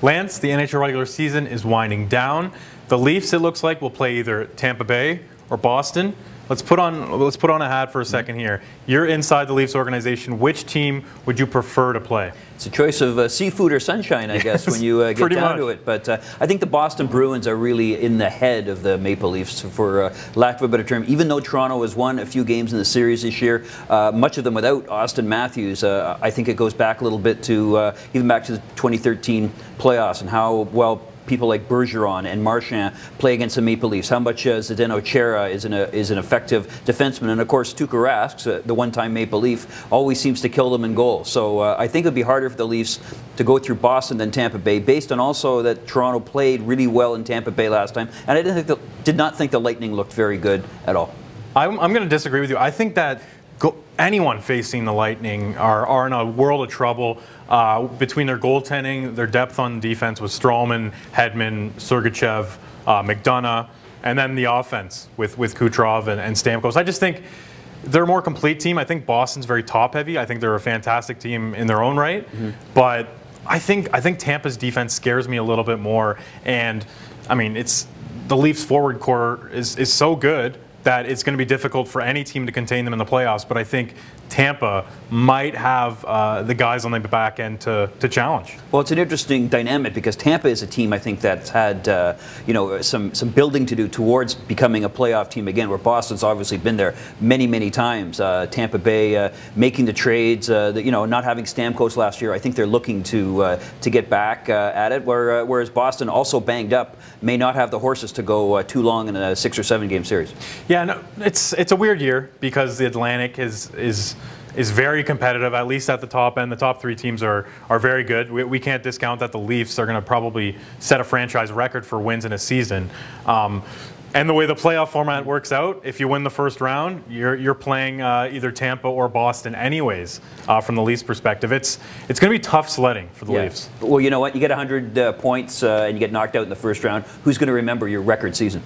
Lance, the NHL regular season is winding down. The Leafs, it looks like, will play either Tampa Bay or Boston. Let's put on a hat for a second here. You're inside the Leafs organization. Which team would you prefer to play? It's a choice of seafood or sunshine, I guess, when you get down to it. But I think the Boston Bruins are really in the head of the Maple Leafs, for lack of a better term. Even though Toronto has won a few games in the series this year, much of them without Austin Matthews, I think it goes back a little bit to even back to the 2013 playoffs and how well people like Bergeron and Marchand play against the Maple Leafs. How much Zdeno Chara is an effective defenseman. And of course, Tuukka Rask, the one-time Maple Leaf, always seems to kill them in goal. So I think it would be harder for the Leafs to go through Boston than Tampa Bay, based on also that Toronto played really well in Tampa Bay last time. And I did not think the Lightning looked very good at all. I'm going to disagree with you. I think that anyone facing the Lightning are in a world of trouble between their goaltending, their depth on defense with Strowman, Hedman, Sergachev, McDonough, and then the offense with Kucherov and Stamkos. I just think they're a more complete team. I think Boston's very top-heavy. I think they're a fantastic team in their own right, but I think Tampa's defense scares me a little bit more. And I mean, the Leafs' forward core is so good that it's going to be difficult for any team to contain them in the playoffs. But I think Tampa might have the guys on the back end to challenge. Well, it's an interesting dynamic because Tampa is a team, I think, that's had some building to do towards becoming a playoff team again, where Boston's obviously been there many times. Tampa Bay making the trades, not having Stamkos last year. I think they're looking to get back at it, whereas Boston, also banged up, may not have the horses to go too long in a 6 or 7 game series. Yeah, no, it's a weird year because the Atlantic is very competitive, at least at the top end. The top 3 teams are very good. We can't discount that the Leafs are going to probably set a franchise record for wins in a season. And the way the playoff format works out, if you win the first round, you're playing either Tampa or Boston anyways, from the Leafs' perspective. It's going to be tough sledding for the Leafs. Well, you know what? You get 100 points and you get knocked out in the first round. Who's going to remember your record season?